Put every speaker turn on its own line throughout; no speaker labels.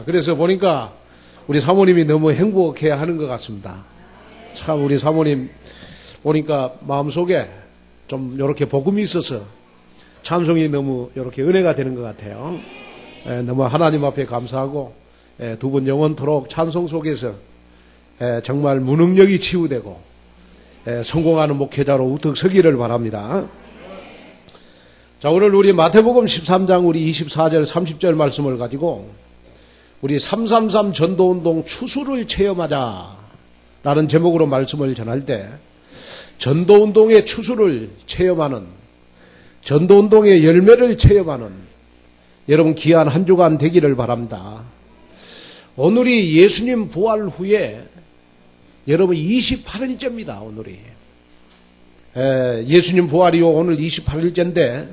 그래서 보니까 우리 사모님이 너무 행복해 하는 것 같습니다. 참 우리 사모님 보니까 마음속에 좀 이렇게 복음이 있어서 찬송이 너무 이렇게 은혜가 되는 것 같아요. 너무 하나님 앞에 감사하고 두 분 영원토록 찬송 속에서 정말 무능력이 치유되고 성공하는 목회자로 우뚝 서기를 바랍니다. 자, 오늘 우리 마태복음 13장 우리 24절 30절 말씀을 가지고 우리 333 전도운동 추수를 체험하자 라는 제목으로 말씀을 전할 때 전도운동의 추수를 체험하는, 전도운동의 열매를 체험하는 여러분 귀한 한 주간 되기를 바랍니다. 오늘이 예수님 부활 후에 여러분 28일째입니다. 오늘이 예수님 부활이 오늘 28일째인데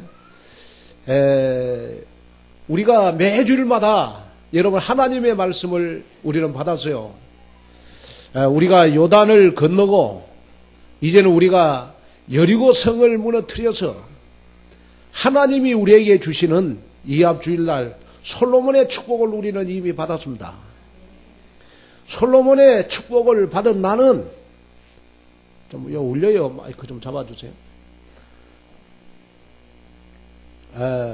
우리가 매주일마다 여러분 하나님의 말씀을 우리는 받았어요. 우리가 요단을 건너고 이제는 우리가 여리고 성을 무너뜨려서 하나님이 우리에게 주시는 이합주일날 솔로몬의 축복을 우리는 이미 받았습니다. 솔로몬의 축복을 받은 나는 좀 울려요. 마이크 좀 잡아주세요.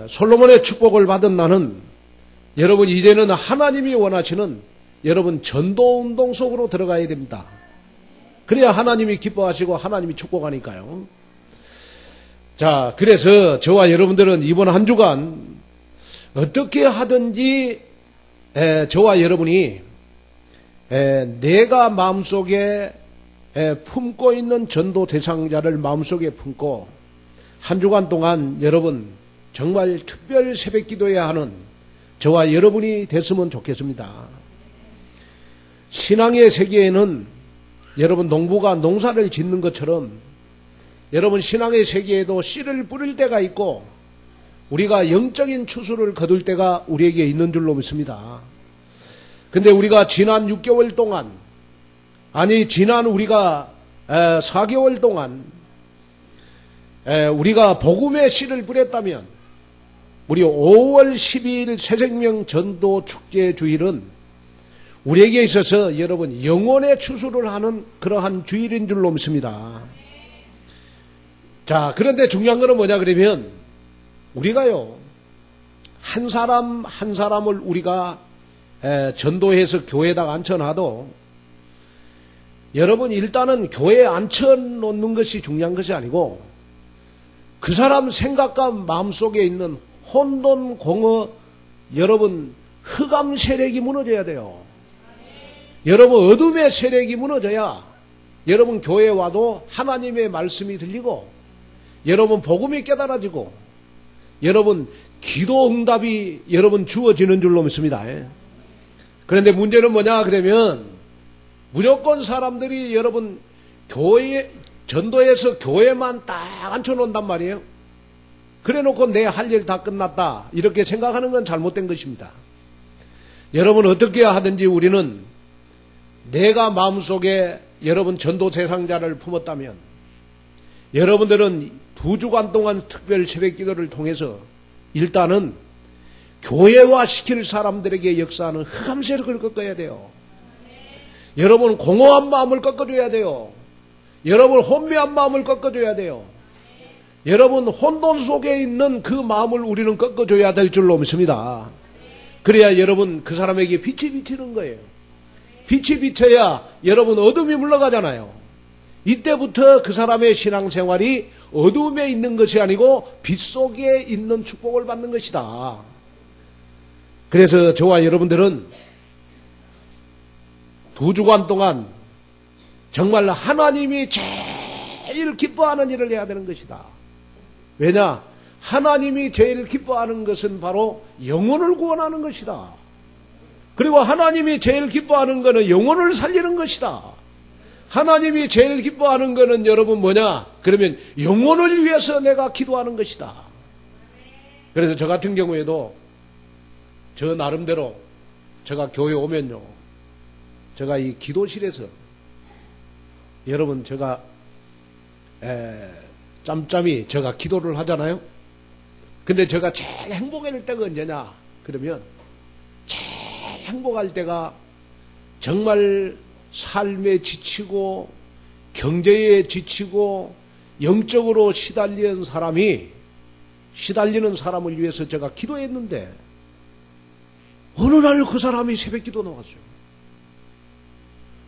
솔로몬의 축복을 받은 나는 여러분 이제는 하나님이 원하시는 여러분 전도운동 속으로 들어가야 됩니다. 그래야 하나님이 기뻐하시고 하나님이 축복하니까요. 자, 그래서 저와 여러분들은 이번 한 주간 어떻게 하든지 저와 여러분이 내가 마음속에 품고 있는 전도 대상자를 마음속에 품고 한 주간 동안 여러분 정말 특별 새벽 기도해야 하는 저와 여러분이 됐으면 좋겠습니다. 신앙의 세계에는 여러분 농부가 농사를 짓는 것처럼 여러분 신앙의 세계에도 씨를 뿌릴 때가 있고 우리가 영적인 추수를 거둘 때가 우리에게 있는 줄로 믿습니다. 근데 우리가 지난 6개월 동안 지난 우리가 4개월 동안 우리가 복음의 씨를 뿌렸다면 우리 5월 12일 새생명 전도 축제 주일은 우리에게 있어서 여러분 영혼의 추수를 하는 그러한 주일인 줄로 믿습니다. 자, 그런데 중요한 거는 뭐냐 그러면 우리가요 한 사람 한 사람을 우리가 전도해서 교회에다가 앉혀놔도 여러분 일단은 교회에 앉혀놓는 것이 중요한 것이 아니고 그 사람 생각과 마음속에 있는 혼돈 공허 여러분 흑암 세력이 무너져야 돼요. 여러분 어둠의 세력이 무너져야 여러분 교회에 와도 하나님의 말씀이 들리고 여러분 복음이 깨달아지고 여러분 기도 응답이 여러분 주어지는 줄로 믿습니다. 그런데 문제는 뭐냐 그러면 무조건 사람들이 여러분 교회 전도해서 교회만 딱 앉혀놓는단 말이에요. 그래놓고 내 할 일 다 끝났다 이렇게 생각하는 건 잘못된 것입니다. 여러분 어떻게 하든지 우리는 내가 마음속에 여러분 전도 대상자를 품었다면 여러분들은 2주간 동안 특별 새벽 기도를 통해서 일단은 교회화 시킬 사람들에게 역사하는 흑암 세력을 꺾어야 돼요. 여러분 공허한 마음을 꺾어줘야 돼요. 여러분 혼미한 마음을 꺾어줘야 돼요. 여러분 혼돈 속에 있는 그 마음을 우리는 꺾어줘야 될 줄로 믿습니다. 그래야 여러분 그 사람에게 빛이 비치는 거예요. 빛이 비쳐야 여러분 어둠이 물러가잖아요. 이때부터 그 사람의 신앙생활이 어둠에 있는 것이 아니고 빛 속에 있는 축복을 받는 것이다. 그래서 저와 여러분들은 2주간 동안 정말 하나님이 제일 기뻐하는 일을 해야 되는 것이다. 왜냐? 하나님이 제일 기뻐하는 것은 바로 영혼을 구원하는 것이다. 그리고 하나님이 제일 기뻐하는 것은 영혼을 살리는 것이다. 하나님이 제일 기뻐하는 것은 여러분 뭐냐? 그러면 영혼을 위해서 내가 기도하는 것이다. 그래서 저 같은 경우에도 저 나름대로 제가 교회 오면요. 제가 이 기도실에서 여러분 제가 짬짬이 제가 기도를 하잖아요. 근데 제가 제일 행복할 때가 언제냐? 그러면 행복할 때가 정말 삶에 지치고 경제에 지치고 영적으로 시달리는 사람을 위해서 제가 기도했는데 어느 날 그 사람이 새벽기도 나왔어요.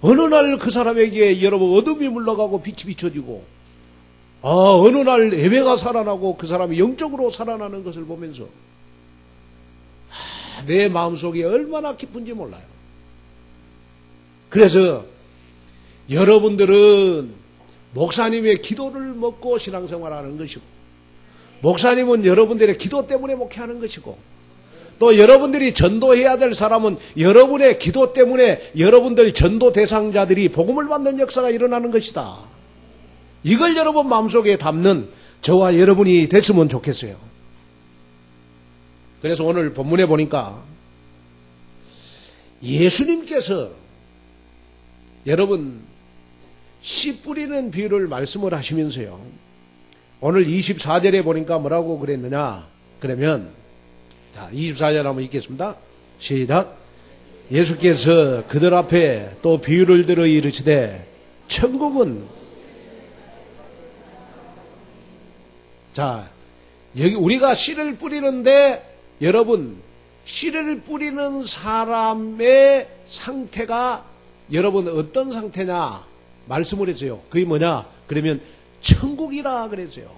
어느 날 그 사람에게 여러분 어둠이 물러가고 빛이 비춰지고 어느 날 예배가 살아나고 그 사람이 영적으로 살아나는 것을 보면서 내 마음속에 얼마나 기쁜지 몰라요. 그래서 여러분들은 목사님의 기도를 먹고 신앙생활하는 것이고 목사님은 여러분들의 기도 때문에 목회하는 것이고 또 여러분들이 전도해야 될 사람은 여러분의 기도 때문에 여러분들 전도 대상자들이 복음을 받는 역사가 일어나는 것이다. 이걸 여러분 마음속에 담는 저와 여러분이 됐으면 좋겠어요. 그래서 오늘 본문에 보니까 예수님께서 여러분 씨 뿌리는 비유를 말씀을 하시면서요. 오늘 24절에 보니까 뭐라고 그랬느냐. 그러면 자 24절 한번 읽겠습니다. 시작. 예수께서 그들 앞에 또 비유를 들어 이르시되 천국은 자 여기 우리가 씨를 뿌리는데 여러분 씨를 뿌리는 사람의 상태가 여러분 어떤 상태냐 말씀을 했어요. 그게 뭐냐? 그러면 천국이라 그랬어요.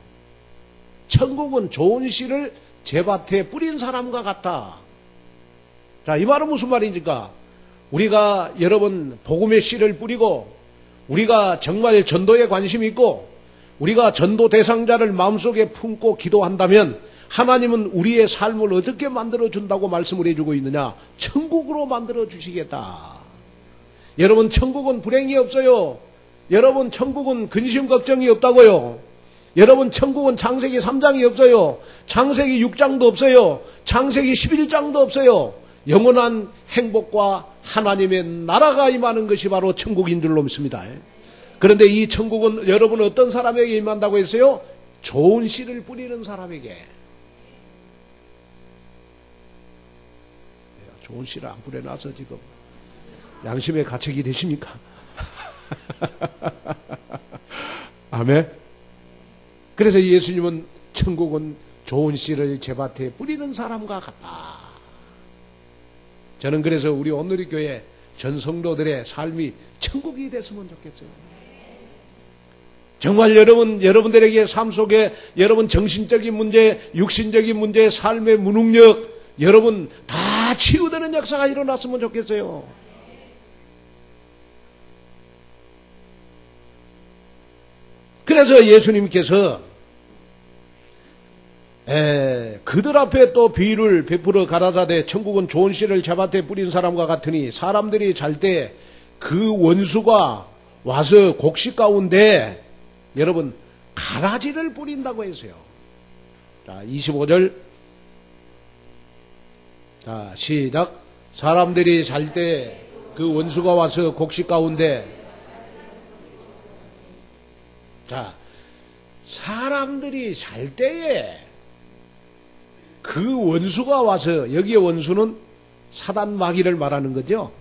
천국은 좋은 씨를 제밭에 뿌린 사람과 같다. 자, 이 말은 무슨 말입니까? 우리가 여러분 복음의 씨를 뿌리고 우리가 정말 전도에 관심이 있고 우리가 전도 대상자를 마음속에 품고 기도한다면 하나님은 우리의 삶을 어떻게 만들어준다고 말씀을 해주고 있느냐? 천국으로 만들어주시겠다. 여러분 천국은 불행이 없어요. 여러분 천국은 근심 걱정이 없다고요. 여러분 천국은 창세기 3장이 없어요. 창세기 6장도 없어요. 창세기 11장도 없어요. 영원한 행복과 하나님의 나라가 임하는 것이 바로 천국인 줄로 믿습니다. 그런데 이 천국은 여러분 어떤 사람에게 임한다고 했어요? 좋은 씨를 뿌리는 사람에게. 좋은 씨를 안 뿌려놔서 지금 양심의 가책이 되십니까? 아멘. 그래서 예수님은 천국은 좋은 씨를 제밭에 뿌리는 사람과 같다. 저는 그래서 우리 온누리 교회 전 성도들의 삶이 천국이 됐으면 좋겠어요. 정말 여러분들에게 삶 속에 여러분 정신적인 문제, 육신적인 문제, 삶의 무능력 여러분 다 치유되는 역사가 일어났으면 좋겠어요. 그래서 예수님께서 그들 앞에 또 비유를 베풀어 가라사대 천국은 좋은 씨를 제밭에 뿌린 사람과 같으니 사람들이 잘 때 그 원수가 와서 곡식 가운데 여러분 가라지를 뿌린다고 했어요. 자 25절 자 시작. 사람들이 잘 때 그 원수가 와서 곡식 가운데 자 사람들이 잘 때에 그 원수가 와서 여기에 원수는 사단 마귀를 말하는 거죠.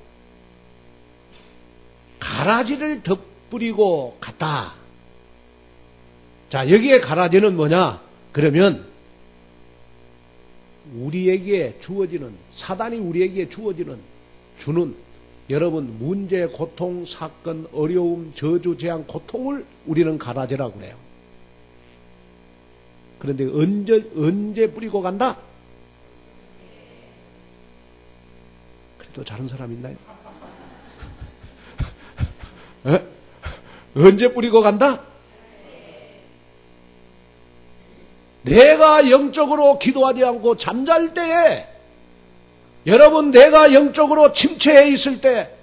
가라지를 덧뿌리고 갔다. 자 여기에 가라지는 뭐냐? 그러면 우리에게 주어지는 사단이 우리에게 주는 여러분 문제, 고통, 사건, 어려움, 저주, 재앙, 고통을 우리는 가라지라고 그래요. 그런데 언제 뿌리고 간다? 그래도 다른 사람 있나요? 언제 뿌리고 간다? 내가 영적으로 기도하지 않고 잠잘 때에 여러분 내가 영적으로 침체해 있을 때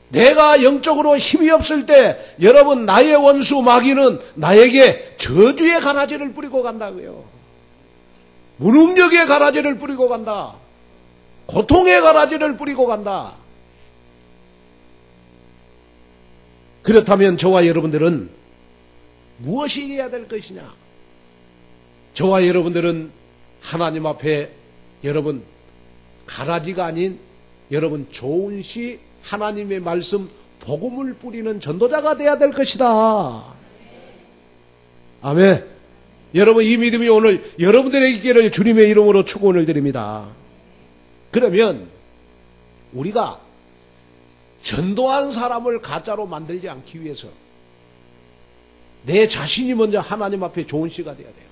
내가 영적으로 힘이 없을 때 여러분 나의 원수 마귀는 나에게 저주의 가라지를 뿌리고 간다고요. 무능력의 가라지를 뿌리고 간다. 고통의 가라지를 뿌리고 간다. 그렇다면 저와 여러분들은 무엇이 해야 될 것이냐? 저와 여러분들은 하나님 앞에 여러분 가라지가 아닌 여러분 좋은 시, 하나님의 말씀, 복음을 뿌리는 전도자가 돼야 될 것이다. 아멘. 여러분 이 믿음이 오늘 여러분들에게 있기를 주님의 이름으로 축원을 드립니다. 그러면 우리가 전도한 사람을 가짜로 만들지 않기 위해서 내 자신이 먼저 하나님 앞에 좋은 시가 돼야 돼요.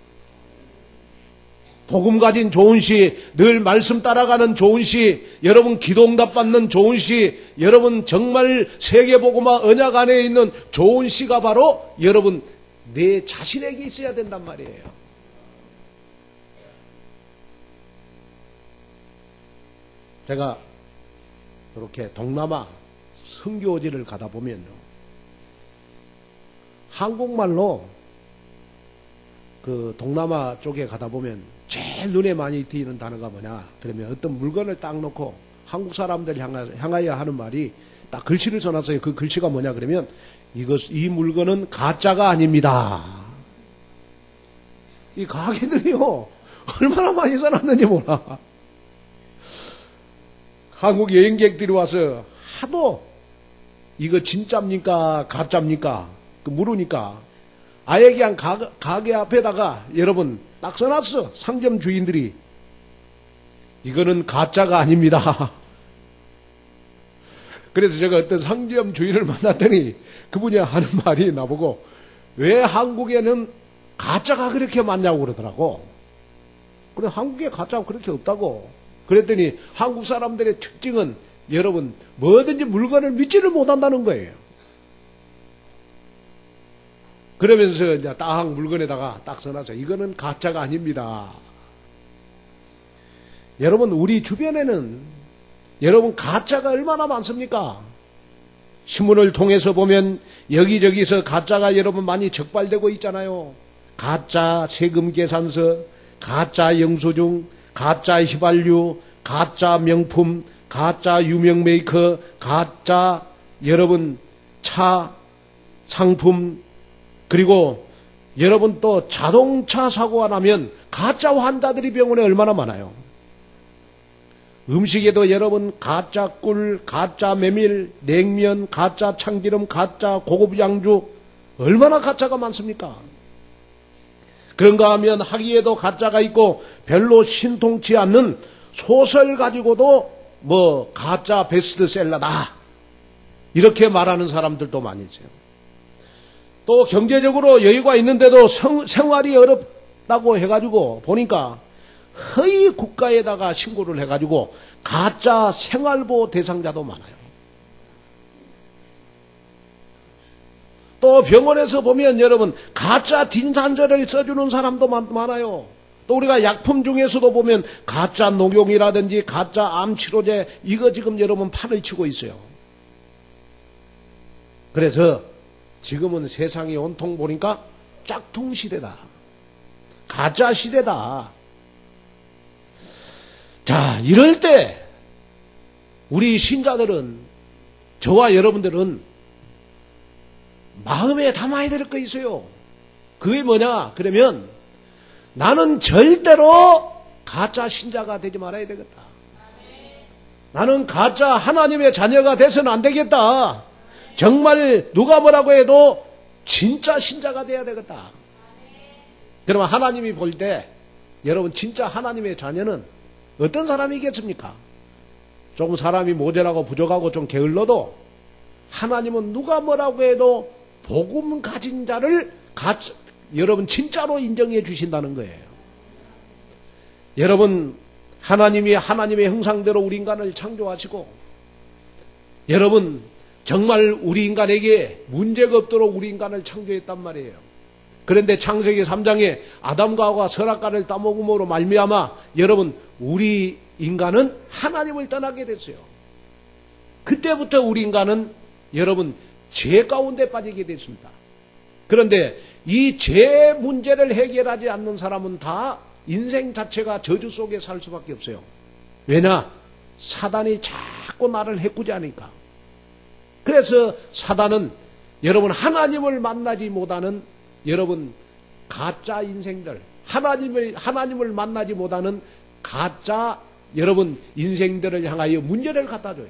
복음 가진 좋은 시, 늘 말씀 따라가는 좋은 시, 여러분 기도응답 받는 좋은 시, 여러분 정말 세계복음화 언약 안에 있는 좋은 시가 바로 여러분 내 자신에게 있어야 된단 말이에요. 제가 이렇게 동남아 선교지를 가다 보면요, 한국말로 그 동남아 쪽에 가다 보면 제일 눈에 많이 띄는 단어가 뭐냐 그러면 어떤 물건을 딱 놓고 한국 사람들 향하여 하는 말이 딱 글씨를 써놨어요. 그 글씨가 뭐냐 그러면 이 물건은 가짜가 아닙니다. 이 가게들이요 얼마나 많이 써놨는지 몰라. 한국 여행객들이 와서 하도 이거 진짜입니까 가짜입니까 그 물으니까 아예 그냥 가게 앞에다가 여러분 딱 써놨어. 상점 주인들이 이거는 가짜가 아닙니다. 그래서 제가 어떤 상점 주인을 만났더니 그분이 하는 말이 나보고 왜 한국에는 가짜가 그렇게 많냐고 그러더라고. 그래 한국에 가짜가 그렇게 없다고. 그랬더니 한국 사람들의 특징은 여러분 뭐든지 물건을 믿지를 못한다는 거예요. 그러면서 이제 딱 물건에다가 딱 써놔서 이거는 가짜가 아닙니다. 여러분 우리 주변에는 여러분 가짜가 얼마나 많습니까? 신문을 통해서 보면 여기저기서 가짜가 여러분 많이 적발되고 있잖아요. 가짜 세금 계산서, 가짜 영수증, 가짜 휘발유, 가짜 명품, 가짜 유명 메이커, 가짜 여러분 차, 상품, 그리고 여러분 또 자동차 사고가 나면 가짜 환자들이 병원에 얼마나 많아요. 음식에도 여러분 가짜 꿀, 가짜 메밀, 냉면, 가짜 참기름, 가짜 고급 양주 얼마나 가짜가 많습니까? 그런가 하면 학위에도 가짜가 있고 별로 신통치 않는 소설 가지고도 뭐 가짜 베스트셀러다 이렇게 말하는 사람들도 많이 있어요. 또 경제적으로 여유가 있는데도 생활이 어렵다고 해가지고 보니까 허위 국가에다가 신고를 해가지고 가짜 생활보호 대상자도 많아요. 또 병원에서 보면 여러분 가짜 딘산제를 써주는 사람도 많아요. 또 우리가 약품 중에서도 보면 가짜 녹용이라든지 가짜 암치료제 이거 지금 여러분 판을 치고 있어요. 그래서 지금은 세상이 온통 보니까 짝퉁 시대다. 가짜 시대다. 자, 이럴 때 우리 신자들은 저와 여러분들은 마음에 담아야 될 거 있어요. 그게 뭐냐? 그러면 나는 절대로 가짜 신자가 되지 말아야 되겠다. 나는 가짜 하나님의 자녀가 돼서는 안 되겠다. 정말 누가 뭐라고 해도 진짜 신자가 돼야 되겠다. 그러면 하나님이 볼 때 여러분 진짜 하나님의 자녀는 어떤 사람이겠습니까? 조금 사람이 모자라고 부족하고 좀 게을러도 하나님은 누가 뭐라고 해도 복음 가진 자를 여러분 진짜로 인정해 주신다는 거예요. 여러분 하나님이 하나님의 형상대로 우리 인간을 창조하시고 여러분 정말 우리 인간에게 문제가 없도록 우리 인간을 창조했단 말이에요. 그런데 창세기 3장에 아담과 하와가 선악과를 따먹음으로 말미암아 여러분 우리 인간은 하나님을 떠나게 됐어요. 그때부터 우리 인간은 여러분 죄 가운데 빠지게 됐습니다. 그런데 이 죄 문제를 해결하지 않는 사람은 다 인생 자체가 저주 속에 살 수밖에 없어요. 왜냐? 사단이 자꾸 나를 해꾸자니까. 그래서 사단은 여러분 하나님을 만나지 못하는 여러분 가짜 인생들, 하나님을 만나지 못하는 가짜 여러분 인생들을 향하여 문제를 갖다 줘요.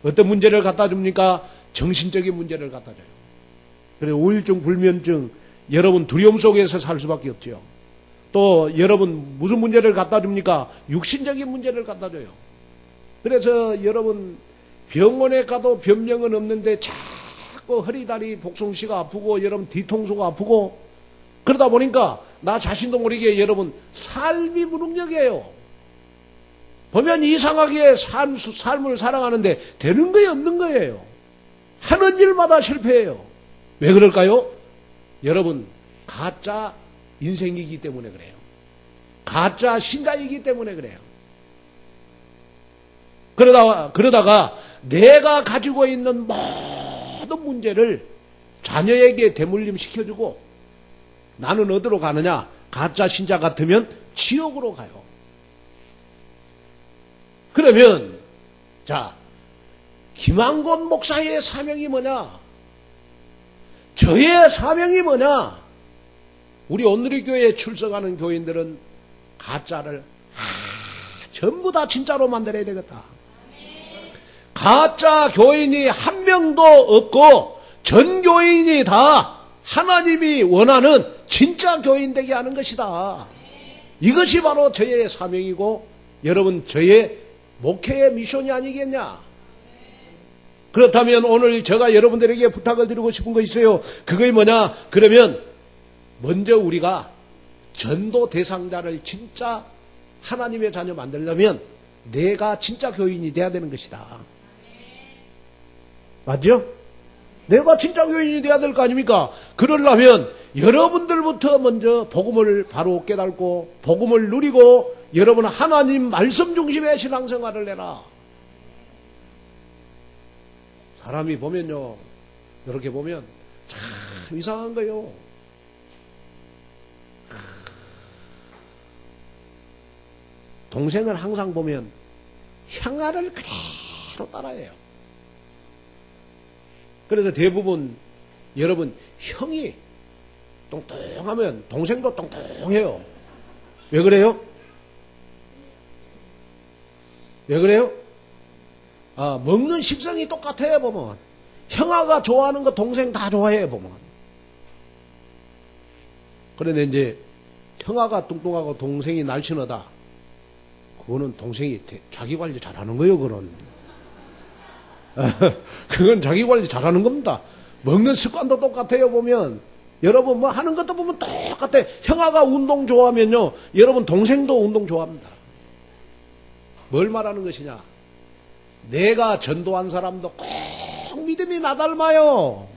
어떤 문제를 갖다 줍니까? 정신적인 문제를 갖다 줘요. 그래서 우울증, 불면증, 여러분 두려움 속에서 살 수밖에 없죠. 또 여러분 무슨 문제를 갖다 줍니까? 육신적인 문제를 갖다 줘요. 그래서 여러분 병원에 가도 변명은 없는데 자꾸 허리다리 복숭씨가 아프고 여러분 뒤통수가 아프고 그러다 보니까 나 자신도 모르게 여러분 삶이 무능력이에요. 보면 이상하게 삶을 살아가는데 되는 거예요, 없는 거예요. 하는 일마다 실패해요. 왜 그럴까요? 여러분 가짜 인생이기 때문에 그래요. 가짜 신자이기 때문에 그래요. 그러다가 내가 가지고 있는 모든 문제를 자녀에게 대물림 시켜주고 나는 어디로 가느냐? 가짜 신자 같으면 지옥으로 가요. 그러면 자 김한권 목사의 사명이 뭐냐? 저의 사명이 뭐냐? 우리 온누리 교회에 출석하는 교인들은 가짜를 전부 다 진짜로 만들어야 되겠다. 가짜 교인이 한 명도 없고 전 교인이 다 하나님이 원하는 진짜 교인 되게 하는 것이다. 이것이 바로 저의 사명이고 여러분 저의 목회의 미션이 아니겠냐. 그렇다면 오늘 제가 여러분들에게 부탁을 드리고 싶은 거 있어요. 그게 뭐냐? 그러면 먼저 우리가 전도 대상자를 진짜 하나님의 자녀 만들려면 내가 진짜 교인이 돼야 되는 것이다. 맞죠? 내가 진짜 교인이 돼야 될 거 아닙니까? 그러려면 여러분들부터 먼저 복음을 바로 깨닫고 복음을 누리고 여러분 하나님 말씀 중심의 신앙생활을 해라. 사람이 보면요, 이렇게 보면 참 이상한 거요. 동생을 항상 보면 형아를 그대로 따라해요. 그래서 대부분 여러분 형이 뚱뚱하면 동생도 뚱뚱해요. 왜 그래요? 왜 그래요? 먹는 식성이 똑같아요, 보면. 형아가 좋아하는 거 동생 다 좋아해요, 보면. 그런데 이제 형아가 뚱뚱하고 동생이 날씬하다. 그거는 동생이 자기 관리 잘하는 거예요, 그건. 그건 자기 관리 잘하는 겁니다. 먹는 습관도 똑같아요, 보면. 여러분 뭐 하는 것도 보면 똑같아. 형아가 운동 좋아하면요, 여러분 동생도 운동 좋아합니다. 뭘 말하는 것이냐? 내가 전도한 사람도 꼭 믿음이 나 닮아요.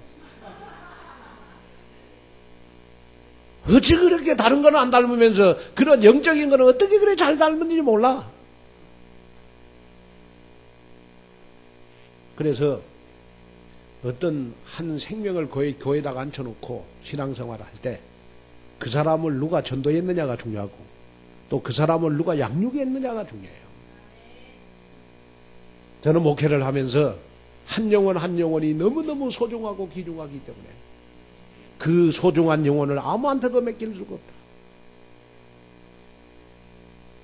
어찌 그렇게 다른 거는 안 닮으면서 그런 영적인 거는 어떻게 그래 잘 닮은지 몰라. 그래서 어떤 한 생명을 교회에다가 앉혀놓고 신앙생활을 할 때 그 사람을 누가 전도했느냐가 중요하고 또 그 사람을 누가 양육했느냐가 중요해요. 저는 목회를 하면서 한 영혼 한 영혼이 너무너무 소중하고 귀중하기 때문에 그 소중한 영혼을 아무한테도 맡길 수가 없다.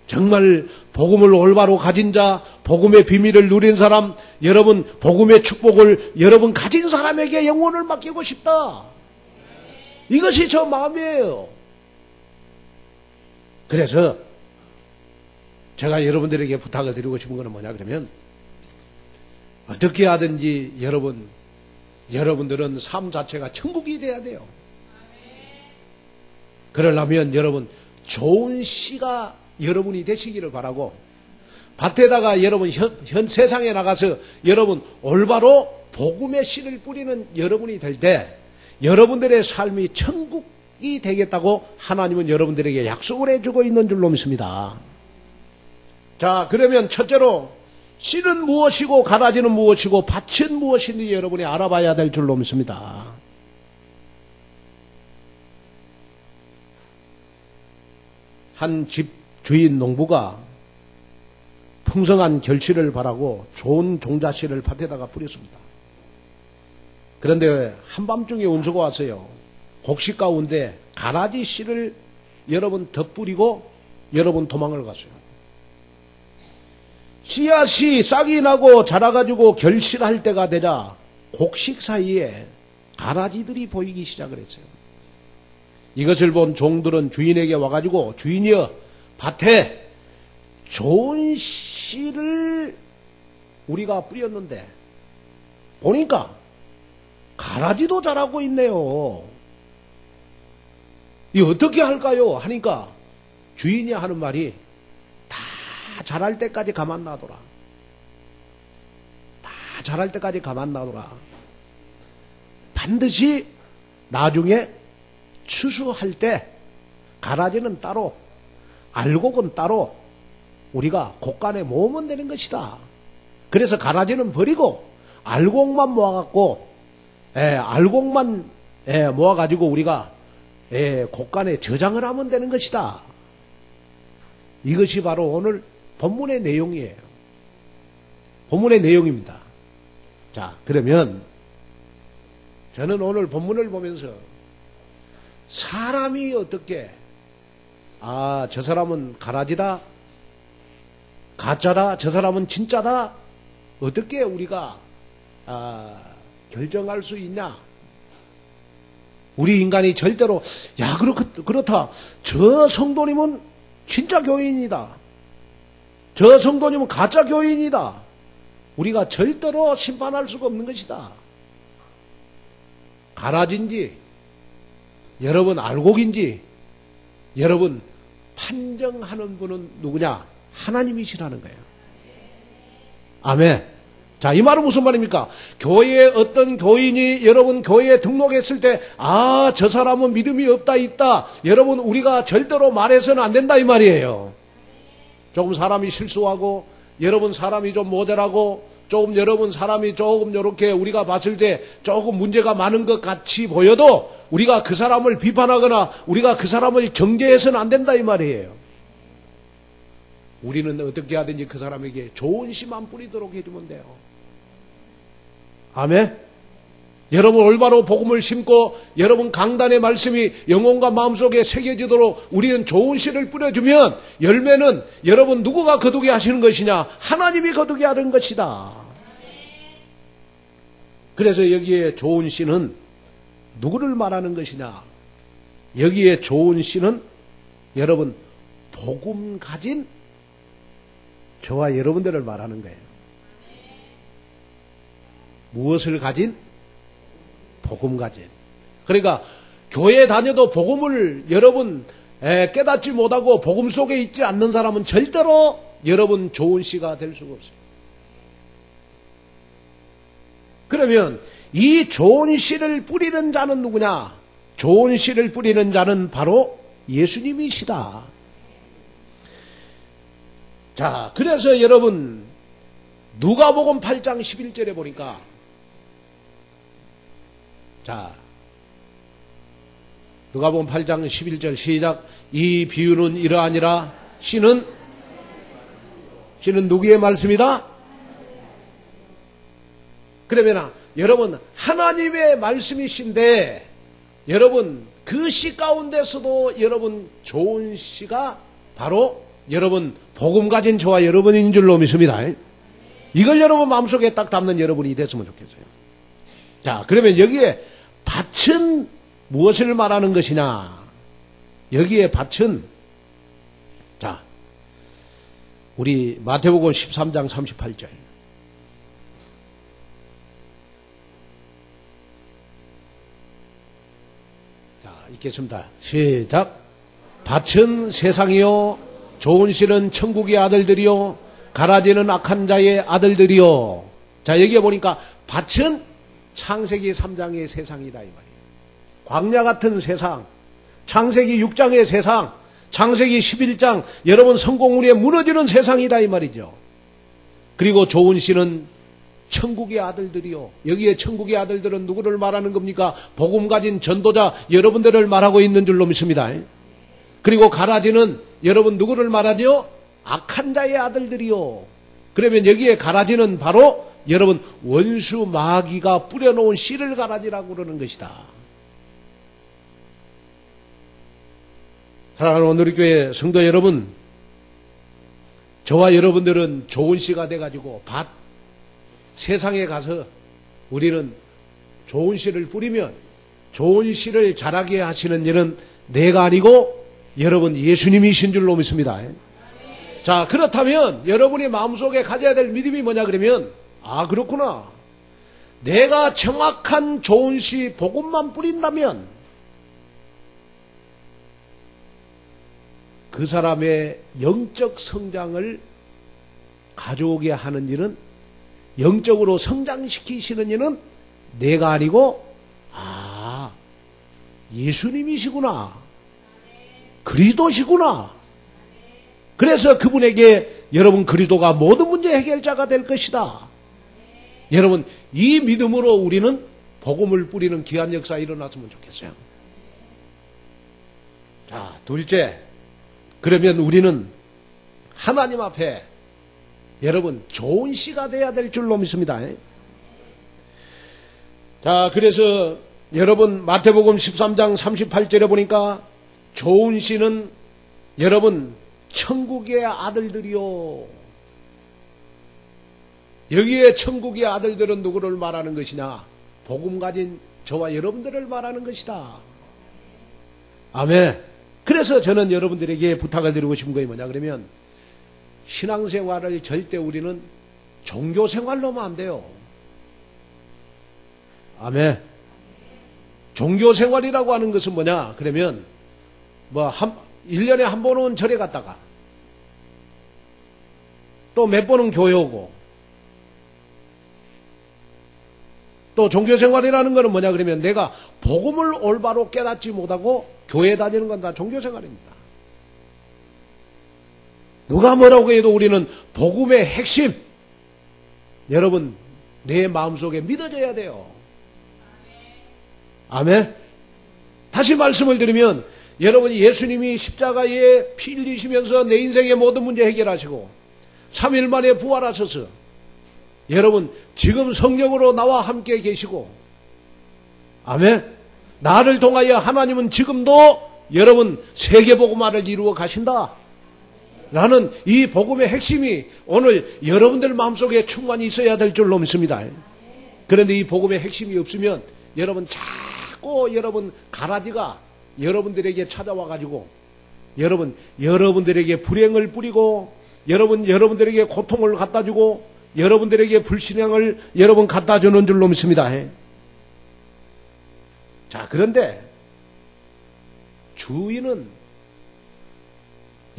정말 복음을 올바로 가진 자, 복음의 비밀을 누린 사람, 여러분 복음의 축복을 여러분 가진 사람에게 영혼을 맡기고 싶다. 이것이 저 마음이에요. 그래서 제가 여러분들에게 부탁을 드리고 싶은 것은 뭐냐 그러면 어떻게 하든지 여러분들은 삶 자체가 천국이 돼야 돼요. 그러려면 여러분 좋은 씨가 여러분이 되시기를 바라고 밭에다가 여러분 현 세상에 나가서 여러분 올바로 복음의 씨를 뿌리는 여러분이 될 때 여러분들의 삶이 천국이 되겠다고 하나님은 여러분들에게 약속을 해주고 있는 줄로 믿습니다. 자, 그러면 첫째로 씨는 무엇이고 가라지는 무엇이고 밭은 무엇인지 여러분이 알아봐야 될 줄로 믿습니다. 한 집 주인 농부가 풍성한 결실을 바라고 좋은 종자씨를 밭에다가 뿌렸습니다. 그런데 한밤중에 운수가 왔어요. 곡식 가운데 가라지 씨를 여러분 덧뿌리고 여러분 도망을 갔어요. 씨앗이 싹이 나고 자라가지고 결실할 때가 되자 곡식 사이에 가라지들이 보이기 시작을 했어요. 이것을 본 종들은 주인에게 와가지고 주인이여 밭에 좋은 씨를 우리가 뿌렸는데 보니까 가라지도 자라고 있네요. 이 어떻게 할까요? 하니까 주인이 하는 말이 다 자랄 때까지 가만 놔둬라. 다 자랄 때까지 가만 놔둬라. 반드시 나중에 추수할 때 가라지는 따로 알곡은 따로 우리가 곡간에 모으면 되는 것이다. 그래서 가라지는 버리고 알곡만 모아갖고 알곡만 모아가지고 우리가 곡간에 저장을 하면 되는 것이다. 이것이 바로 오늘 본문의 내용이에요. 본문의 내용입니다. 자, 그러면 저는 오늘 본문을 보면서 사람이 어떻게 저 사람은 가라지다, 가짜다, 저 사람은 진짜다, 어떻게 우리가 결정할 수 있냐? 우리 인간이 절대로 그렇다. 저 성도님은 진짜 교인이다. 저 성도님은 가짜 교인이다. 우리가 절대로 심판할 수가 없는 것이다. 가라지인지 여러분 알곡인지 여러분 판정하는 분은 누구냐? 하나님이시라는 거예요. 아멘. 자, 이 말은 무슨 말입니까? 교회에 어떤 교인이 여러분 교회에 등록했을 때 저 사람은 믿음이 있다. 여러분 우리가 절대로 말해서는 안 된다 이 말이에요. 조금 사람이 실수하고 여러분 사람이 좀 모자라고 조금 여러분 사람이 조금 이렇게 우리가 봤을 때 조금 문제가 많은 것 같이 보여도 우리가 그 사람을 비판하거나 우리가 그 사람을 정죄해서는 안 된다 이 말이에요. 우리는 어떻게 하든지 그 사람에게 좋은 씨만 뿌리도록 해주면 돼요. 아멘. 여러분 올바로 복음을 심고 여러분 강단의 말씀이 영혼과 마음속에 새겨지도록 우리는 좋은 씨를 뿌려주면 열매는 여러분 누구가 거두게 하시는 것이냐? 하나님이 거두게 하는 것이다. 그래서 여기에 좋은 씨는 누구를 말하는 것이냐? 여기에 좋은 씨는 여러분 복음 가진 저와 여러분들을 말하는 거예요. 무엇을 가진? 복음 가진. 그러니까 교회 다녀도 복음을 여러분 깨닫지 못하고 복음 속에 있지 않는 사람은 절대로 여러분 좋은 씨가 될 수가 없어요. 그러면 이 좋은 씨를 뿌리는 자는 누구냐? 좋은 씨를 뿌리는 자는 바로 예수님이시다. 자, 그래서 여러분 누가복음 8장 11절에 보니까 자, 누가복음 8장 11절 시작. 이 비유는 이러하니라. 씨는 누구의 말씀이다? 그러면 여러분 하나님의 말씀이신데 여러분 그 씨 가운데서도 여러분 좋은 씨가 바로 여러분 복음 가진 저와 여러분인 줄로 믿습니다. 이걸 여러분 마음속에 딱 담는 여러분이 됐으면 좋겠어요. 자, 그러면 여기에 밭은 무엇을 말하는 것이냐? 여기에 밭은 자, 우리 마태복음 13장 38절. 자, 읽겠습니다. 시작. 밭은 세상이요, 좋은 씨는 천국의 아들들이요, 가라지는 악한 자의 아들들이요. 자, 여기에 보니까 밭은 창세기 3장의 세상이다 이 말이에요. 광야 같은 세상, 창세기 6장의 세상, 창세기 11장 여러분 성공 위에 무너지는 세상이다 이 말이죠. 그리고 좋은 씨는 천국의 아들들이요. 여기에 천국의 아들들은 누구를 말하는 겁니까? 복음 가진 전도자 여러분들을 말하고 있는 줄로 믿습니다. 그리고 가라지는 여러분 누구를 말하죠? 악한 자의 아들들이요. 그러면 여기에 가라지는 바로 여러분 원수 마귀가 뿌려놓은 씨를 가라지라고 그러는 것이다. 사랑하는 오늘의 교회 성도 여러분, 저와 여러분들은 좋은 씨가 돼가지고 세상에 가서 우리는 좋은 씨를 뿌리면 좋은 씨를 자라게 하시는 일은 내가 아니고 여러분 예수님이신 줄로 믿습니다. 자, 그렇다면 여러분이 마음속에 가져야 될 믿음이 뭐냐 그러면, 아, 그렇구나. 내가 정확한 좋은 씨 복음만 뿌린다면 그 사람의 영적 성장을 가져오게 하는 일은, 영적으로 성장시키시는 일은 내가 아니고, 아, 예수님이시구나. 그리스도시구나. 그래서 그분에게 여러분 그리스도가 모든 문제 해결자가 될 것이다. 여러분, 이 믿음으로 우리는 복음을 뿌리는 귀한 역사 일어났으면 좋겠어요. 자, 둘째. 그러면 우리는 하나님 앞에 여러분 좋은 씨가 돼야 될 줄로 믿습니다. 자, 그래서 여러분 마태복음 13장 38절에 보니까 좋은 씨는 여러분 천국의 아들들이요. 여기에 천국의 아들들은 누구를 말하는 것이냐? 복음 가진 저와 여러분들을 말하는 것이다. 아멘. 그래서 저는 여러분들에게 부탁을 드리고 싶은 것이 뭐냐 그러면, 신앙생활을 절대 우리는 종교생활로만 안 돼요. 아멘. 종교생활이라고 하는 것은 뭐냐 그러면 1년에 한 번은 절에 갔다가 또 몇 번은 교회 오고, 또 종교생활이라는 것은 뭐냐 그러면 내가 복음을 올바로 깨닫지 못하고 교회 다니는 건 다 종교생활입니다. 누가 뭐라고 해도 우리는 복음의 핵심, 여러분 내 마음속에 믿어져야 돼요. 아멘. 다시 말씀을 드리면, 여러분이 예수님이 십자가에 피 흘리시면서 내 인생의 모든 문제 해결하시고 3일 만에 부활하셔서 여러분 지금 성령으로 나와 함께 계시고, 아멘. 나를 통하여 하나님은 지금도 여러분 세계복음화를 이루어 가신다 라는 이 복음의 핵심이 오늘 여러분들 마음속에 충만히 있어야 될 줄로 믿습니다. 그런데 이 복음의 핵심이 없으면 여러분 자꾸 여러분 가라지가 여러분들에게 찾아와 가지고 여러분들에게 불행을 뿌리고 여러분들에게 고통을 갖다 주고 여러분들에게 불신앙을 여러분 갖다 주는 줄로 믿습니다. 자, 그런데 주인은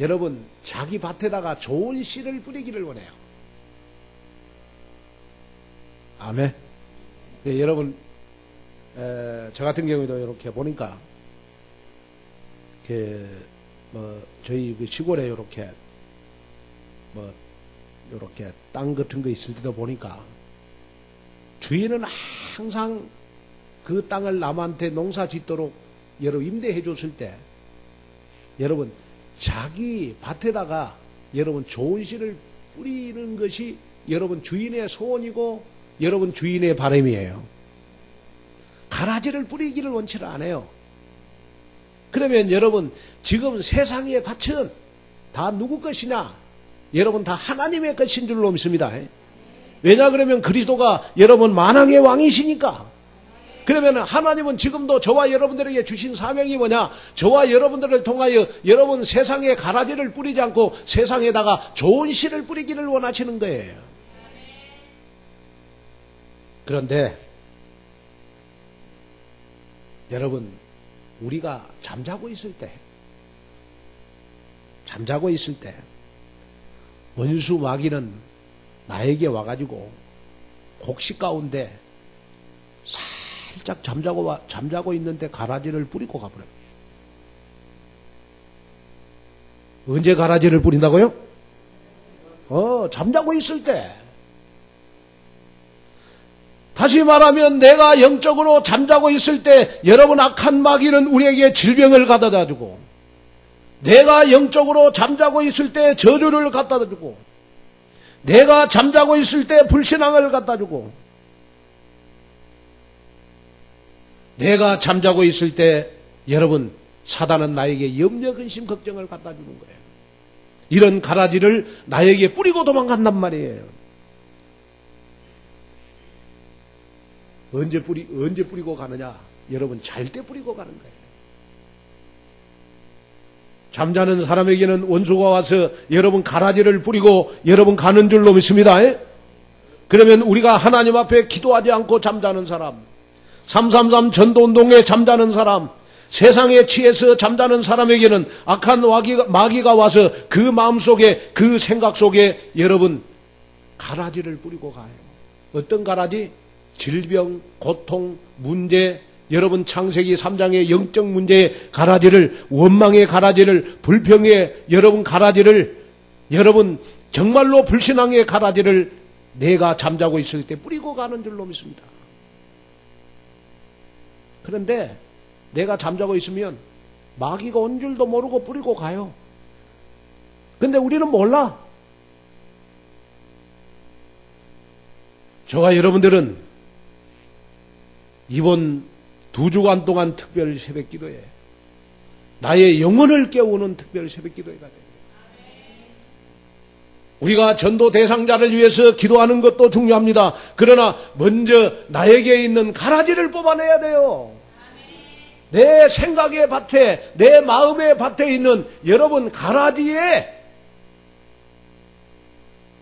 여러분 자기 밭에다가 좋은 씨를 뿌리기를 원해요. 아멘. 예, 여러분 저 같은 경우에도 이렇게 보니까 저희 그 시골에 이렇게 이렇게 땅 같은 거 있을 때도 보니까 주인은 항상 그 땅을 남한테 농사 짓도록 여러분 임대해 줬을 때 여러분 자기 밭에다가 여러분 좋은 씨를 뿌리는 것이 여러분 주인의 소원이고 여러분 주인의 바람이에요. 가라지를 뿌리기를 원치를 안 해요. 그러면 여러분 지금 세상의 밭은 다 누구 것이냐? 여러분 다 하나님의 것인 줄로 믿습니다. 왜냐 그러면 그리스도가 여러분 만왕의 왕이시니까. 그러면 하나님은 지금도 저와 여러분들에게 주신 사명이 뭐냐? 저와 여러분들을 통하여 여러분 세상에 가라지를 뿌리지 않고 세상에다가 좋은 씨를 뿌리기를 원하시는 거예요. 그런데 여러분 우리가 잠자고 있을 때 원수 마귀는 나에게 와가지고 곡식 가운데 살짝 잠자고 있는데 가라지를 뿌리고 가버려요. 언제 가라지를 뿌린다고요? 잠자고 있을 때. 다시 말하면 내가 영적으로 잠자고 있을 때 여러분 악한 마귀는 우리에게 질병을 갖다 주고, 내가 영적으로 잠자고 있을 때 저주를 갖다 주고, 내가 잠자고 있을 때 불신앙을 갖다 주고, 내가 잠자고 있을 때 여러분 사단은 나에게 염려, 근심, 걱정을 갖다 주는 거예요. 이런 가라지를 나에게 뿌리고 도망간단 말이에요. 언제 뿌리고 가느냐? 여러분, 잘 때 뿌리고 가는 거예요. 잠자는 사람에게는 원수가 와서 여러분 가라지를 뿌리고 여러분 가는 줄로 믿습니다. 그러면 우리가 하나님 앞에 기도하지 않고 잠자는 사람, 333 전도운동에 잠자는 사람, 세상에 취해서 잠자는 사람에게는 악한 마귀가 와서 그 마음속에, 그 생각 속에 여러분 가라지를 뿌리고 가요. 어떤 가라지? 질병, 고통, 문제, 여러분 창세기 3장의 영적 문제의 가라지를, 원망의 가라지를, 불평의 여러분 가라지를, 여러분 정말로 불신앙의 가라지를 내가 잠자고 있을 때 뿌리고 가는 줄로 믿습니다. 그런데 내가 잠자고 있으면 마귀가 온 줄도 모르고 뿌리고 가요. 근데 우리는 몰라. 저와 여러분들은 이번 2주간 동안 특별 새벽 기도에 나의 영혼을 깨우는 특별 새벽 기도회가 됩니다. 우리가 전도 대상자를 위해서 기도하는 것도 중요합니다. 그러나 먼저 나에게 있는 가라지를 뽑아내야 돼요. 내 생각의 밭에, 내 마음의 밭에 있는 여러분 가라지에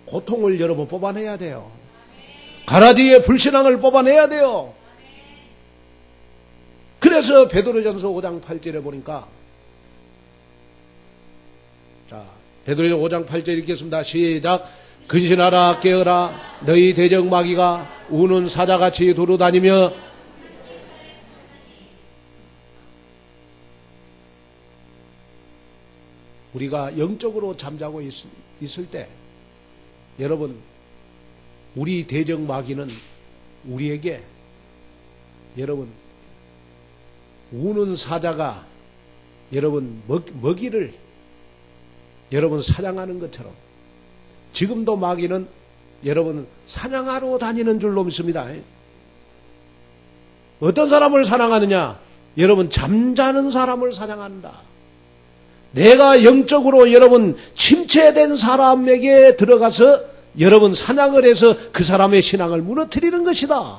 고통을 여러분 뽑아내야 돼요. 가라지의 불신앙을 뽑아내야 돼요. 그래서 베드로전서 5장 8절에 보니까, 자, 베드로전서 5장 8절 읽겠습니다. 시작. 근신하라 깨어라 너희 대적 마귀가 우는 사자같이 돌아다니며. 우리가 영적으로 잠자고 있을 때 여러분 우리 대적 마귀는 우리에게 여러분 우는 사자가 여러분 먹이를 여러분 사냥하는 것처럼 지금도 마귀는 여러분 사냥하러 다니는 줄로 믿습니다. 어떤 사람을 사냥하느냐? 여러분 잠자는 사람을 사냥한다. 내가 영적으로 여러분 침체된 사람에게 들어가서 여러분 사냥을 해서 그 사람의 신앙을 무너뜨리는 것이다.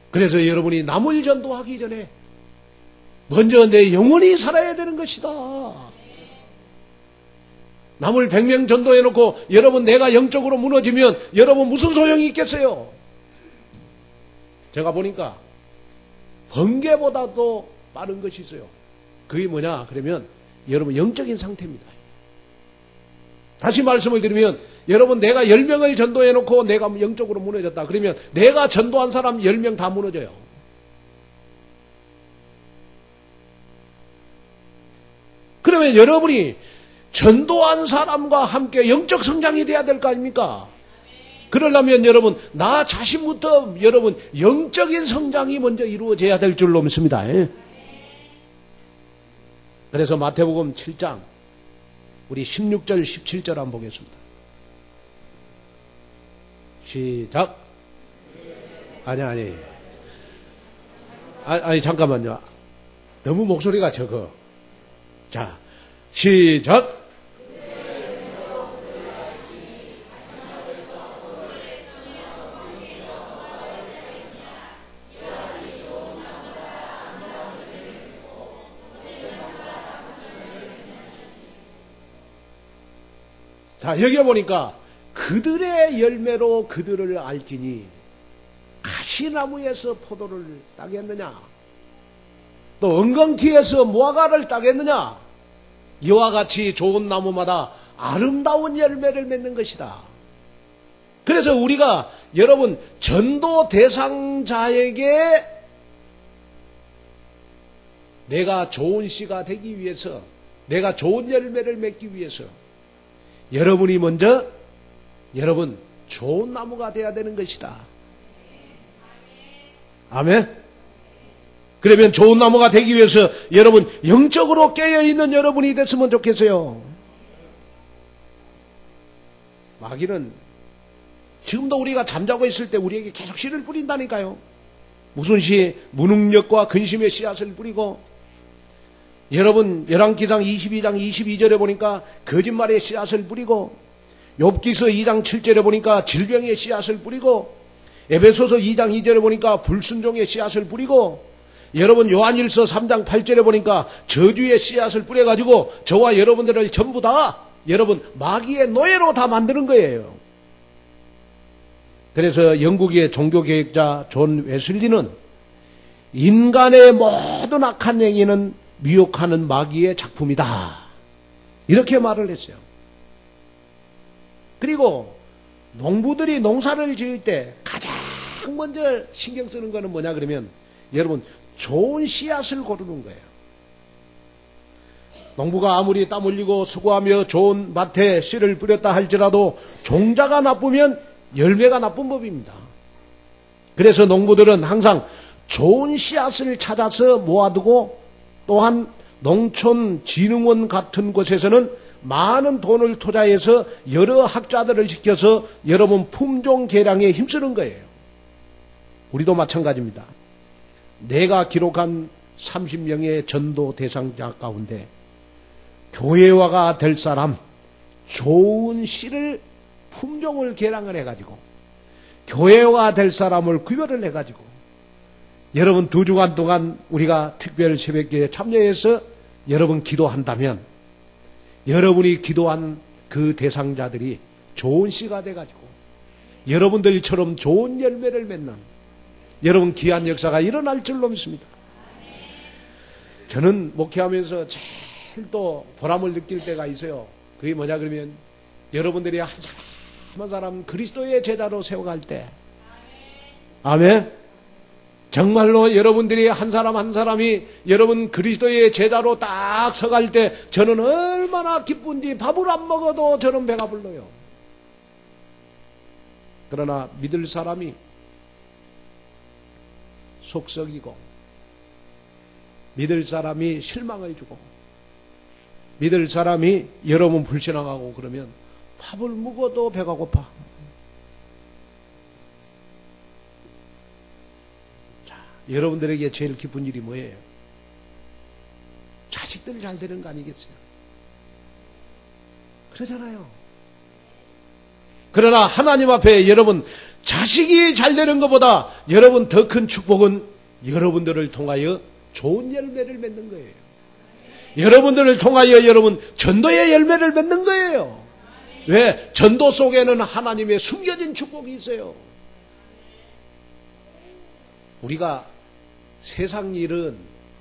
그래서 여러분이 남을 전도하기 전에 먼저 내 영혼이 살아야 되는 것이다. 남을 100명 전도해놓고 여러분 내가 영적으로 무너지면 여러분 무슨 소용이 있겠어요? 제가 보니까 번개보다도 빠른 것이 있어요. 그게 뭐냐? 그러면 여러분 영적인 상태입니다. 다시 말씀을 드리면 여러분 내가 10명을 전도해놓고 내가 영적으로 무너졌다. 그러면 내가 전도한 사람 10명 다 무너져요. 그러면 여러분이 전도한 사람과 함께 영적 성장이 돼야 될 거 아닙니까? 그러려면 여러분 나 자신부터 여러분 영적인 성장이 먼저 이루어져야 될 줄로 믿습니다. 그래서 마태복음 7장 우리 16절 17절 한번 보겠습니다. 시작. 아니 잠깐만요. 너무 목소리가 적어. 자, 시작. 자, 여기 보니까 그들의 열매로 그들을 알지니 가시나무에서 포도를 따겠느냐 또 은건키에서 무화과를 따겠느냐 이와 같이 좋은 나무마다 아름다운 열매를 맺는 것이다. 그래서 우리가 여러분 전도 대상자에게 내가 좋은 씨가 되기 위해서 내가 좋은 열매를 맺기 위해서 여러분이 먼저 여러분 좋은 나무가 되어야 되는 것이다. 아멘. 그러면 좋은 나무가 되기 위해서 여러분 영적으로 깨어있는 여러분이 됐으면 좋겠어요. 마귀는 지금도 우리가 잠자고 있을 때 우리에게 계속 씨를 뿌린다니까요. 무슨 씨? 무능력과 근심의 씨앗을 뿌리고 여러분 열왕기상 22장 22절에 보니까 거짓말의 씨앗을 뿌리고, 욥기서 2장 7절에 보니까 질병의 씨앗을 뿌리고, 에베소서 2장 2절에 보니까 불순종의 씨앗을 뿌리고, 여러분 요한일서 3장 8절에 보니까 저주의 씨앗을 뿌려가지고 저와 여러분들을 전부 다 여러분 마귀의 노예로 다 만드는 거예요. 그래서 영국의 종교개혁자 존 웨슬리는 인간의 모든 악한 행위는 미혹하는 마귀의 작품이다, 이렇게 말을 했어요. 그리고 농부들이 농사를 지을 때 가장 먼저 신경 쓰는 거는 뭐냐 그러면 여러분 좋은 씨앗을 고르는 거예요. 농부가 아무리 땀 흘리고 수고하며 좋은 밭에 씨를 뿌렸다 할지라도 종자가 나쁘면 열매가 나쁜 법입니다. 그래서 농부들은 항상 좋은 씨앗을 찾아서 모아두고, 또한 농촌진흥원 같은 곳에서는 많은 돈을 투자해서 여러 학자들을 시켜서 여러분 품종 개량에 힘쓰는 거예요. 우리도 마찬가지입니다. 내가 기록한 30명의 전도 대상자 가운데 교회화가 될 사람, 좋은 씨를 품종을 개량을 해가지고 교회화가 될 사람을 구별을 해가지고 여러분 2주간 동안 우리가 특별 새벽기에 참여해서 여러분 기도한다면 여러분이 기도한 그 대상자들이 좋은 씨가 돼가지고 여러분들처럼 좋은 열매를 맺는 여러분 귀한 역사가 일어날 줄로 믿습니다. 저는 목회하면서 제일 또 보람을 느낄 때가 있어요. 그게 뭐냐 그러면 여러분들이 한 사람 한 사람 그리스도의 제자로 세워갈 때, 아멘. 정말로 여러분들이 한 사람 한 사람이 여러분 그리스도의 제자로 딱 서갈 때 저는 얼마나 기쁜지 밥을 안 먹어도 저는 배가 불러요. 그러나 믿을 사람이 속썩이고, 믿을 사람이 실망을 주고, 믿을 사람이 여러분 불신앙하고 그러면 밥을 먹어도 배가 고파. 자, 여러분들에게 제일 기쁜 일이 뭐예요? 자식들 잘 되는 거 아니겠어요? 그러잖아요. 그러나 하나님 앞에 여러분 자식이 잘 되는 것보다 여러분 더 큰 축복은 여러분들을 통하여 좋은 열매를 맺는 거예요. 여러분들을 통하여 여러분 전도의 열매를 맺는 거예요. 왜? 전도 속에는 하나님의 숨겨진 축복이 있어요. 우리가 세상 일은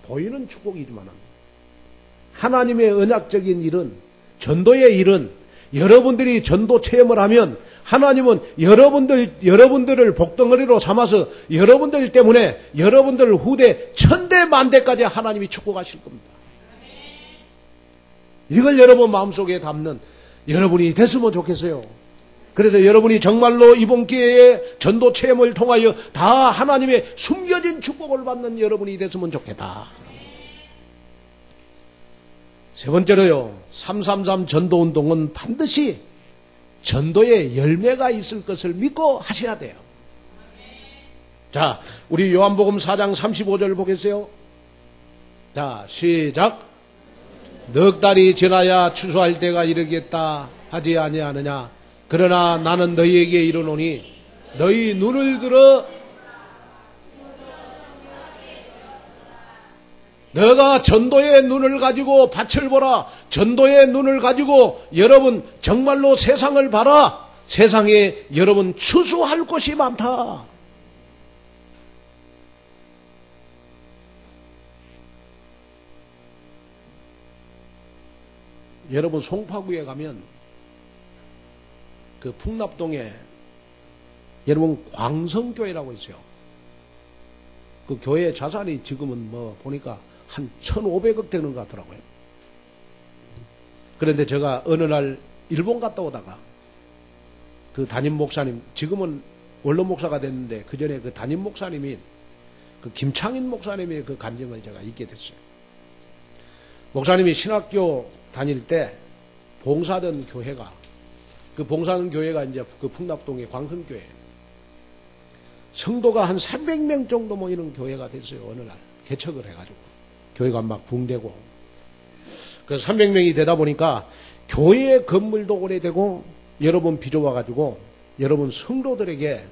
보이는 축복이지만 하나님의 언약적인 일은, 전도의 일은 여러분들이 전도 체험을 하면 하나님은 여러분들을 복덩어리로 삼아서 여러분들 때문에 여러분들 후대 천대 만대까지 하나님이 축복하실 겁니다. 이걸 여러분 마음속에 담는 여러분이 됐으면 좋겠어요. 그래서 여러분이 정말로 이번 기회에 전도 체험을 통하여 다 하나님의 숨겨진 축복을 받는 여러분이 됐으면 좋겠다. 세 번째로요, 333 전도운동은 반드시 전도의 열매가 있을 것을 믿고 하셔야 돼요. 자, 우리 요한복음 4장 35절 보겠어요. 자, 시작. 넉 달이 지나야 추수할 때가 이르겠다 하지 아니하느냐. 그러나 나는 너희에게 이르노니 너희 눈을 들어 너가 전도의 눈을 가지고 밭을 보라. 전도의 눈을 가지고 여러분 정말로 세상을 봐라. 세상에 여러분 추수할 곳이 많다. 여러분 송파구에 가면 그 풍납동에 여러분 광성교회라고 있어요. 그 교회 자산이 지금은 뭐 보니까 한 1,500억 되는 것 같더라고요. 그런데 제가 어느 날 일본 갔다 오다가 그 담임 목사님, 지금은 원로 목사가 됐는데 그 전에 그 담임 목사님이 그 김창인 목사님의 그 간증을 제가 읽게 됐어요. 목사님이 신학교 다닐 때 봉사하던 교회가, 그 봉사하는 교회가 이제 그 풍납동의 광성교회, 성도가 한 300명 정도 모이는 교회가 됐어요. 어느 날 개척을 해가지고 교회가 막 붕대고 그 300명이 되다 보니까 교회 건물도 오래되고 여러분 빚어와가지고 여러분 성도들에게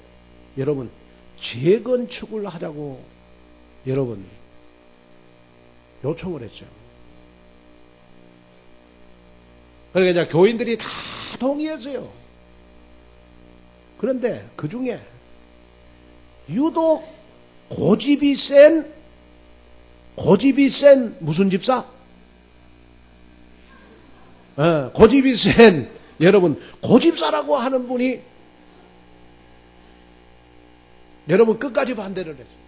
여러분 재건축을 하자고 여러분 요청을 했죠. 그러니까 이제 교인들이 다 동의했어요. 그런데 그 중에 유독 고집이 센 무슨 집사? 고집이 센 여러분 고집사라고 하는 분이 여러분 끝까지 반대를 했어요.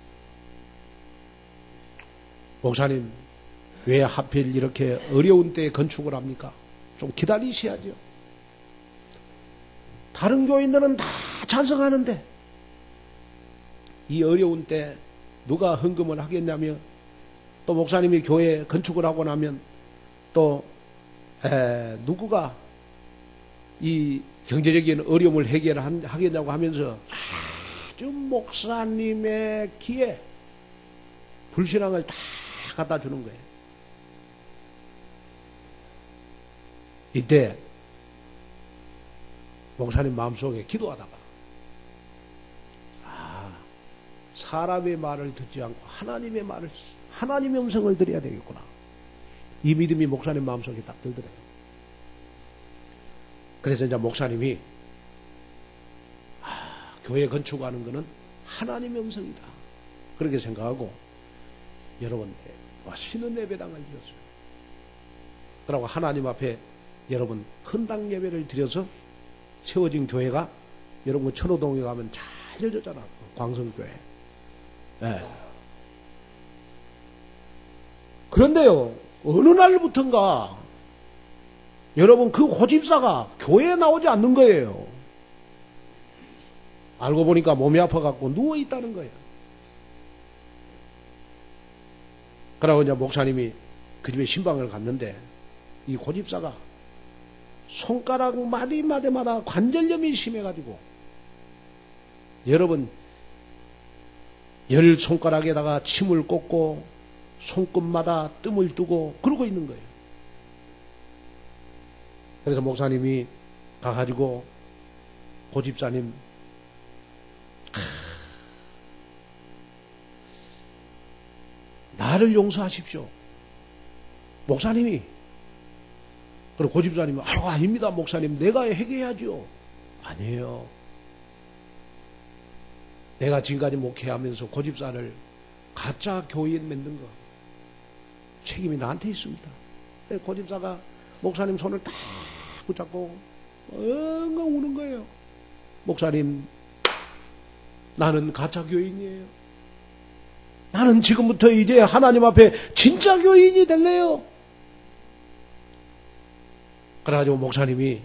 목사님 왜 하필 이렇게 어려운 때에 건축을 합니까? 좀 기다리셔야죠. 다른 교인들은 다 찬성하는데 이 어려운 때 누가 헌금을 하겠냐며 또 목사님이 교회 건축을 하고 나면 또 누구가 이 경제적인 어려움을 해결하겠냐고 하면서 아주 목사님의 귀에 불신앙을 다 갖다 주는 거예요. 이때 목사님 마음속에 기도하다가 사람의 말을 듣지 않고 하나님의 음성을 들어야 되겠구나. 이 믿음이 목사님 마음속에 딱 들더래요. 그래서 이제 목사님이 교회 건축하는 것은 하나님의 음성이다. 그렇게 생각하고 여러분 쉬는 예배당을 드렸어요. 그러고 하나님 앞에 여러분 헌당 예배를 드려서 세워진 교회가 여러분 천호동에 가면 잘 열렸잖아. 광성교회. 네. 그런데요 어느 날부턴가 여러분 그 고집사가 교회에 나오지 않는 거예요. 알고 보니까 몸이 아파갖고 누워있다는 거예요. 그러고 이제 목사님이 그 집에 신방을 갔는데 이 고집사가 손가락 마디마디마다 관절염이 심해가지고 여러분 10손가락에다가 침을 꽂고 손끝마다 뜸을 두고 그러고 있는 거예요. 그래서 목사님이 가가지고 고집사님 나를 용서하십시오. 목사님이 그리고 고집사님이 아닙니다 목사님 내가 해결해야죠. 아니에요. 내가 지금까지 목회하면서 고집사를 가짜 교인 만든 거 책임이 나한테 있습니다. 고집사가 목사님 손을 딱 붙잡고 엉엉 우는 거예요. 목사님 나는 가짜 교인이에요. 나는 지금부터 이제 하나님 앞에 진짜 교인이 될래요. 그래가지고 목사님이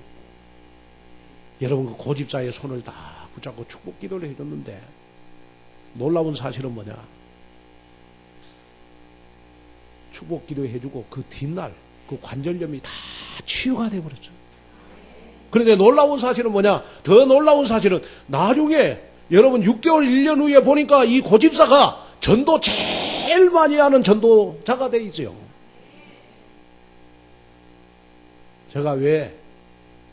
여러분 그 고집사의 손을 다 붙잡고 축복 기도를 해줬는데 놀라운 사실은 뭐냐? 축복 기도 해주고 그 뒷날 그 관절염이 다 치유가 돼버렸죠. 그런데 놀라운 사실은 뭐냐? 더 놀라운 사실은 나중에 여러분 6개월 1년 후에 보니까 이 고집사가 전도 제일 많이 하는 전도자가 돼 있어요. 제가 왜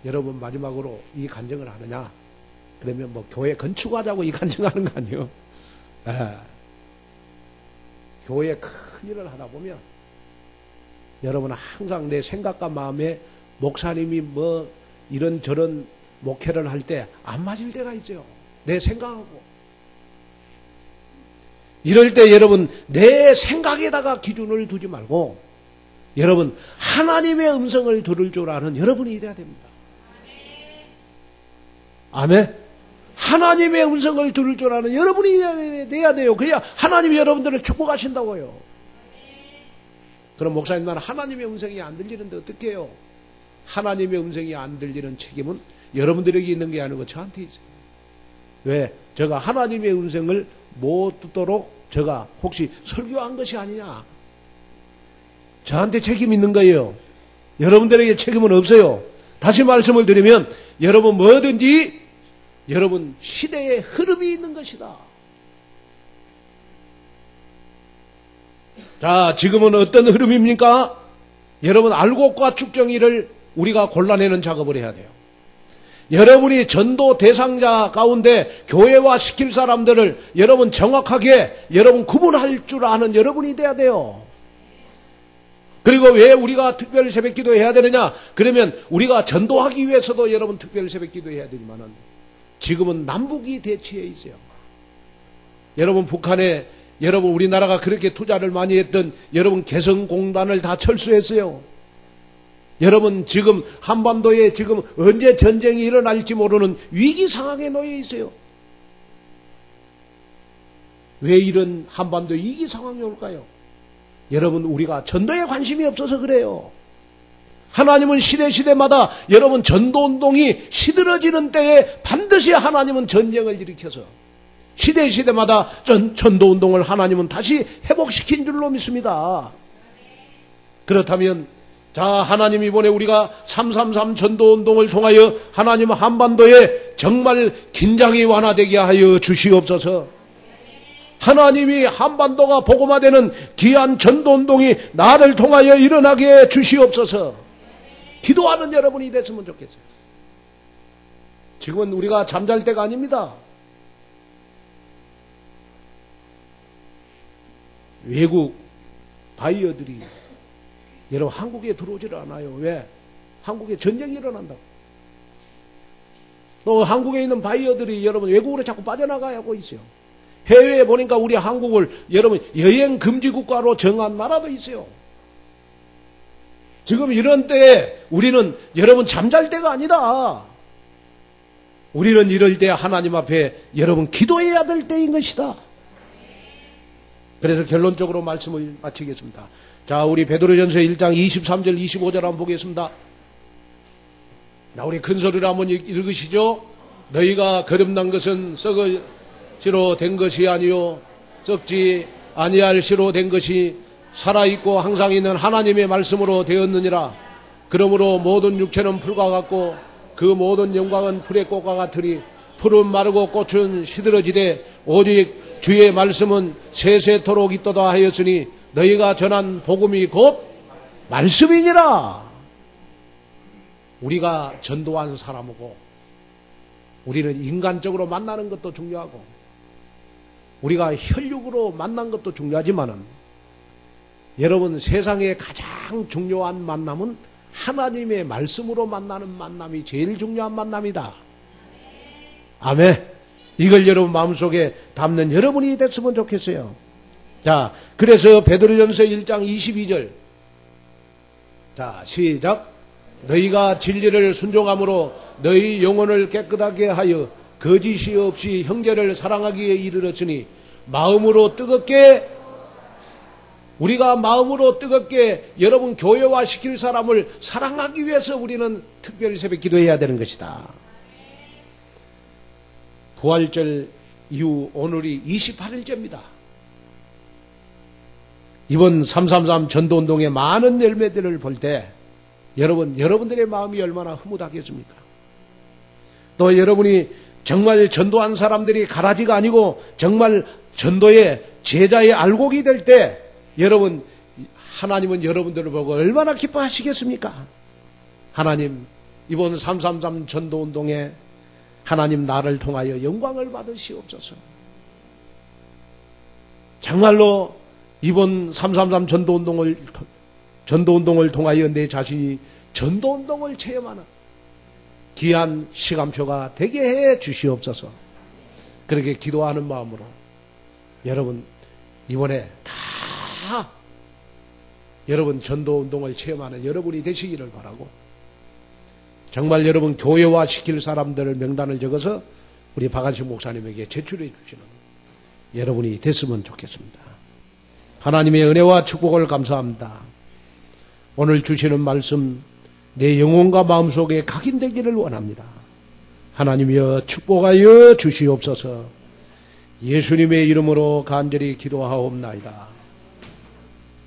여러분 마지막으로 이 간증을 하느냐? 그러면 뭐 교회 건축하자고 이 간증하는 거 아니에요. 교회 큰 일을 하다 보면 여러분은 항상 내 생각과 마음에 목사님이 뭐 이런저런 목회를 할 때 안 맞을 때가 있어요. 내 생각하고. 이럴 때 여러분 내 생각에다가 기준을 두지 말고 여러분 하나님의 음성을 들을 줄 아는 여러분이 돼야 됩니다. 아멘. 하나님의 음성을 들을 줄 아는 여러분이 돼야 돼요. 그래야 하나님이 여러분들을 축복하신다고요. 그럼 목사님 나는 하나님의 음성이 안 들리는데 어떻게 해요? 하나님의 음성이 안 들리는 책임은 여러분들에게 있는 게 아니고 저한테 있어요. 왜? 제가 하나님의 음성을 못 듣도록 제가 혹시 설교한 것이 아니냐? 저한테 책임 있는 거예요. 여러분들에게 책임은 없어요. 다시 말씀을 드리면 여러분 뭐든지 여러분 시대의 흐름이 있는 것이다. 자, 지금은 어떤 흐름입니까? 여러분 알곡과 쭉정이를 우리가 골라내는 작업을 해야 돼요. 여러분이 전도 대상자 가운데 교회화 시킬 사람들을 여러분 정확하게 여러분 구분할 줄 아는 여러분이 돼야 돼요. 그리고 왜 우리가 특별 새벽기도 해야 되느냐? 그러면 우리가 전도하기 위해서도 여러분 특별 새벽기도 해야 되지만은 지금은 남북이 대치해 있어요. 여러분 북한에 여러분 우리나라가 그렇게 투자를 많이 했던 여러분 개성공단을 다 철수했어요. 여러분 지금 한반도에 지금 언제 전쟁이 일어날지 모르는 위기 상황에 놓여 있어요. 왜 이런 한반도 위기 상황이 올까요? 여러분 우리가 전도에 관심이 없어서 그래요. 하나님은 시대마다 여러분 전도운동이 시들어지는 때에 반드시 하나님은 전쟁을 일으켜서 시대마다 전도운동을 하나님은 다시 회복시킨 줄로 믿습니다. 그렇다면 자, 하나님 이번에 우리가 333 전도운동을 통하여 하나님 한반도에 정말 긴장이 완화되게 하여 주시옵소서. 하나님이 한반도가 복음화되는 귀한 전도운동이 나를 통하여 일어나게 주시옵소서. 기도하는 여러분이 됐으면 좋겠어요. 지금은 우리가 잠잘 때가 아닙니다. 외국 바이어들이 여러분 한국에 들어오질 않아요. 왜? 한국에 전쟁이 일어난다고. 또 한국에 있는 바이어들이 여러분 외국으로 자꾸 빠져나가고 있어요. 해외에 보니까 우리 한국을 여러분 여행 금지 국가로 정한 나라도 있어요. 지금 이런 때에 우리는 여러분 잠잘 때가 아니다. 우리는 이럴 때 하나님 앞에 여러분 기도해야 될 때인 것이다. 그래서 결론적으로 말씀을 마치겠습니다. 자, 우리 베드로전서 1장 23절 25절 한번 보겠습니다. 자, 우리 큰 소리로 한번 읽으시죠. 너희가 거듭난 것은 썩을 시로 된 것이 아니요 썩지 아니할 시로 된 것이 살아있고 항상 있는 하나님의 말씀으로 되었느니라. 그러므로 모든 육체는 풀과 같고 그 모든 영광은 풀의 꽃과 같으니 풀은 마르고 꽃은 시들어지되 오직 주의 말씀은 세세토록 있도다 하였으니 너희가 전한 복음이 곧 말씀이니라. 우리가 전도한 사람이고 우리는 인간적으로 만나는 것도 중요하고 우리가 혈육으로 만난 것도 중요하지만은 여러분 세상에 가장 중요한 만남은 하나님의 말씀으로 만나는 만남이 제일 중요한 만남이다. 아멘. 이걸 여러분 마음속에 담는 여러분이 됐으면 좋겠어요. 자, 그래서 베드로전서 1장 22절. 자, 시작. 너희가 진리를 순종함으로 너희 영혼을 깨끗하게 하여 거짓이 없이 형제를 사랑하기에 이르렀으니 마음으로 뜨겁게 우리가 마음으로 뜨겁게 여러분 교회화 시킬 사람을 사랑하기 위해서 우리는 특별히 새벽 기도해야 되는 것이다. 부활절 이후 오늘이 28일째입니다. 이번 333 전도운동의 많은 열매들을 볼 때 여러분들의 마음이 얼마나 흐뭇하겠습니까? 또 여러분이 정말 전도한 사람들이 가라지가 아니고 정말 전도의 제자의 알곡이 될 때 여러분 하나님은 여러분들을 보고 얼마나 기뻐하시겠습니까? 하나님 이번 333 전도운동에 하나님 나를 통하여 영광을 받으시옵소서. 정말로 이번 333 전도운동을 통하여 내 자신이 전도운동을 체험하는 귀한 시간표가 되게 해 주시옵소서. 그렇게 기도하는 마음으로 여러분 이번에 다 여러분 전도운동을 체험하는 여러분이 되시기를 바라고 정말 여러분 교회화 시킬 사람들을 명단을 적어서 우리 박한식 목사님에게 제출해 주시는 여러분이 됐으면 좋겠습니다. 하나님의 은혜와 축복을 감사합니다. 오늘 주시는 말씀 내 영혼과 마음속에 각인되기를 원합니다. 하나님이여 축복하여 주시옵소서. 예수님의 이름으로 간절히 기도하옵나이다.